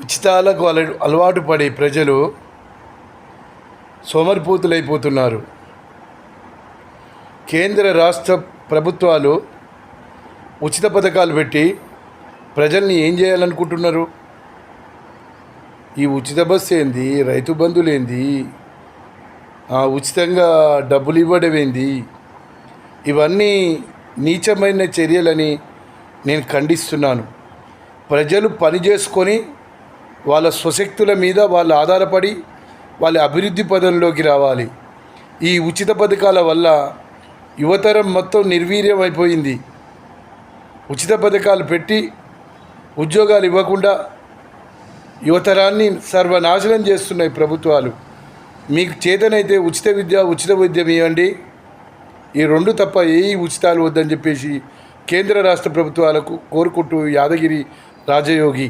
ఉచితాలకు అలవాటు పడే ప్రజలు సోమరిపోతులైపోతున్నారు. కేంద్ర రాష్ట్ర ప్రభుత్వాలు ఉచిత పథకాలు పెట్టి ప్రజల్ని ఏం చేయాలనుకుంటున్నారు? ఈ ఉచిత బస్సు ఏంది, రైతు బంధులేంది, ఉచితంగా డబ్బులు ఇవ్వడం ఏంది, ఇవన్నీ నీచమైన చర్యలని నేను ఖండిస్తున్నాను. ప్రజలు పని చేసుకొని వాళ్ళ స్వశక్తుల మీద వాళ్ళు ఆధారపడి వాళ్ళ అభివృద్ధి పదంలోకి రావాలి. ఈ ఉచిత పథకాల వల్ల యువతరం మొత్తం నిర్వీర్యం అయిపోయింది. ఉచిత పథకాలు పెట్టి ఉద్యోగాలు ఇవ్వకుండా యువతరాన్ని సర్వనాశనం చేస్తున్నాయి ప్రభుత్వాలు. మీకు చేతనైతే ఉచిత విద్య, ఉచిత వైద్యం ఇవ్వండి. ఈ రెండు తప్ప ఏ ఉచితాలు వద్దని చెప్పేసి కేంద్ర రాష్ట్ర ప్రభుత్వాలకు కోరుకుంటూ యాదగిరి రాజయోగి.